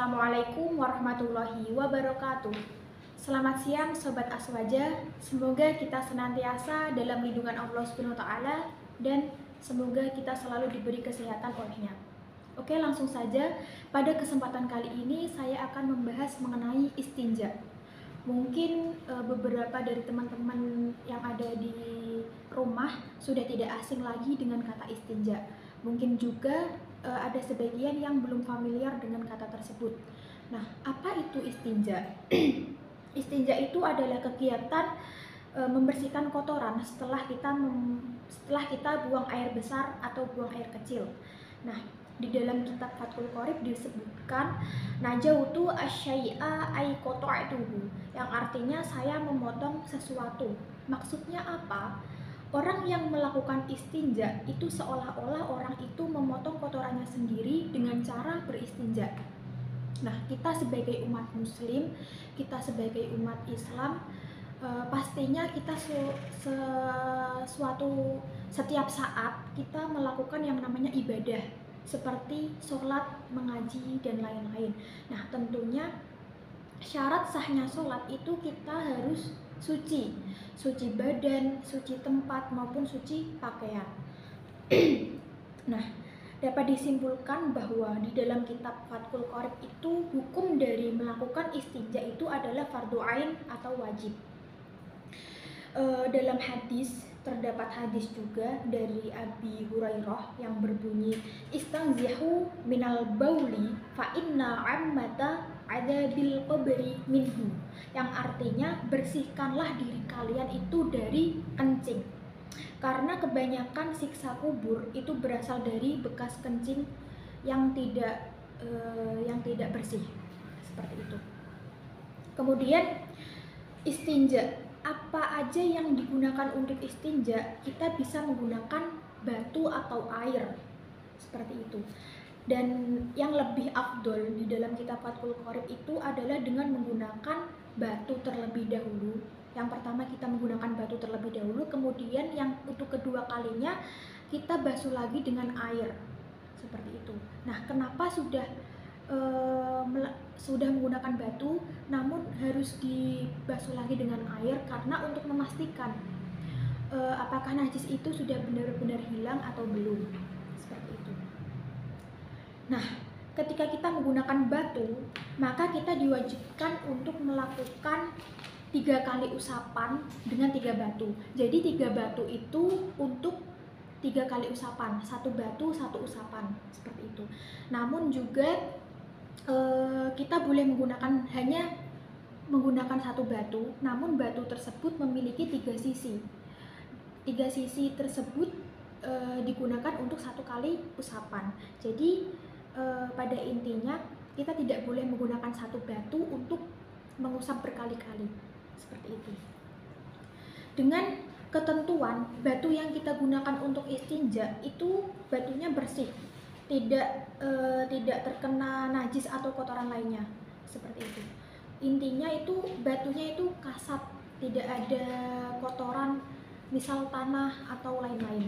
Assalamualaikum warahmatullahi wabarakatuh. Selamat siang Sobat Aswaja. Semoga kita senantiasa dalam lindungan Allah Subhanahu wa taala dan semoga kita selalu diberi kesehatan olehnya. Oke, langsung saja. Pada kesempatan kali ini saya akan membahas mengenai istinja. Mungkin beberapa dari teman-teman yang ada di rumah sudah tidak asing lagi dengan kata istinja. Mungkin juga ada sebagian yang belum familiar dengan kata tersebut. Nah, apa itu istinja? Istinja itu adalah kegiatan membersihkan kotoran setelah kita buang air besar atau buang air kecil. Nah, di dalam kitab Fathul Qorib disebutkan najautu asyai'a ay qata'tuhu, yang artinya saya memotong sesuatu. Maksudnya apa? Orang yang melakukan istinja itu seolah-olah orang itu memotong kotorannya sendiri dengan cara beristinja. Nah, kita sebagai umat muslim, kita sebagai umat Islam, pastinya kita setiap saat kita melakukan yang namanya ibadah seperti sholat, mengaji, dan lain-lain. Nah, tentunya syarat sahnya sholat itu kita harus suci badan, suci tempat, maupun suci pakaian. Nah, dapat disimpulkan bahwa di dalam kitab Fathul Qorib itu hukum dari melakukan istinja itu adalah fardu ain atau wajib. Dalam hadis terdapat hadis juga dari Abi Hurairah yang berbunyi istanzihu minal bauli fa inna ammata adabil qabri minhu, yang artinya bersihkanlah diri kalian itu dari kencing, karena kebanyakan siksa kubur itu berasal dari bekas kencing yang tidak bersih, seperti itu. Kemudian istinja, apa aja yang digunakan untuk istinja? Kita bisa menggunakan batu atau air, seperti itu. Dan yang lebih afdol di dalam kitab Fathul Qorib itu adalah dengan menggunakan batu terlebih dahulu. Yang pertama kita menggunakan batu terlebih dahulu, kemudian yang untuk kedua kalinya kita basuh lagi dengan air, seperti itu. Nah, kenapa sudah menggunakan batu namun harus dibasuh lagi dengan air? Karena untuk memastikan apakah najis itu sudah benar-benar hilang atau belum, seperti itu. Nah, ketika kita menggunakan batu, maka kita diwajibkan untuk melakukan 3 kali usapan dengan 3 batu. Jadi 3 batu itu untuk 3 kali usapan, 1 batu 1 usapan, seperti itu. Namun juga kita boleh hanya menggunakan 1 batu, namun batu tersebut memiliki 3 sisi. 3 sisi tersebut digunakan untuk 1 kali usapan. Jadi pada intinya kita tidak boleh menggunakan 1 batu untuk mengusap berkali-kali, seperti itu. Dengan ketentuan batu yang kita gunakan untuk istinja itu batunya bersih, tidak terkena najis atau kotoran lainnya, seperti itu. Intinya itu batunya itu kasat, tidak ada kotoran misal tanah atau lain-lain.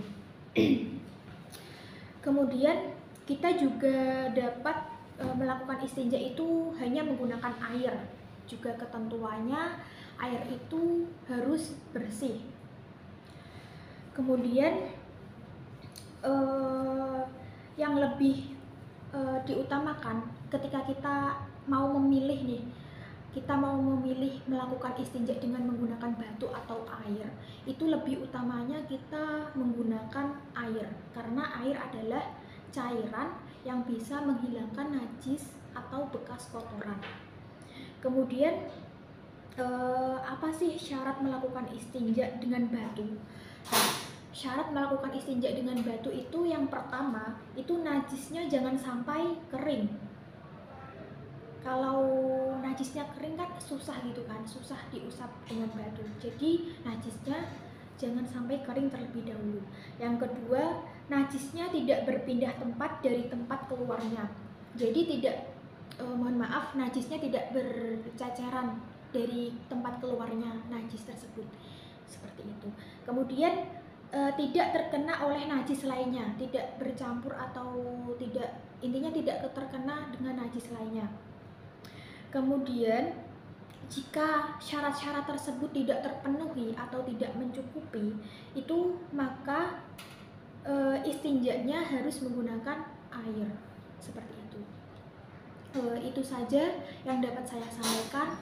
Kemudian kita juga dapat melakukan istinja itu hanya menggunakan air. Juga ketentuannya air itu harus bersih. Kemudian yang lebih diutamakan ketika kita mau memilih melakukan istinja dengan menggunakan batu atau air, itu lebih utamanya kita menggunakan air, karena air adalah cairan yang bisa menghilangkan najis atau bekas kotoran. Kemudian apa sih syarat melakukan istinja dengan batu? Nah, syarat melakukan istinja dengan batu itu yang pertama itu najisnya jangan sampai kering. Kalau najisnya kering kan susah gitu kan, susah diusap dengan batu. Jadi najisnya jangan sampai kering terlebih dahulu. Yang kedua, najisnya tidak berpindah tempat dari tempat keluarnya. Jadi najisnya tidak berceceran dari tempat keluarnya najis tersebut, seperti itu. Kemudian tidak terkena oleh najis lainnya, tidak bercampur atau tidak terkena dengan najis lainnya. Kemudian jika syarat-syarat tersebut tidak terpenuhi atau tidak mencukupi, itu maka istinjanya harus menggunakan air seperti itu. Itu saja yang dapat saya sampaikan.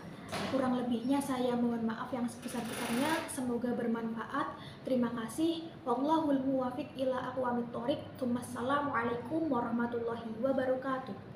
Kurang lebihnya saya mohon maaf yang sebesar-besarnya. Semoga bermanfaat. Terima kasih. Wallahul muwaffiq ila aqwamit thoriq. Wassalamualaikum warahmatullahi wabarakatuh.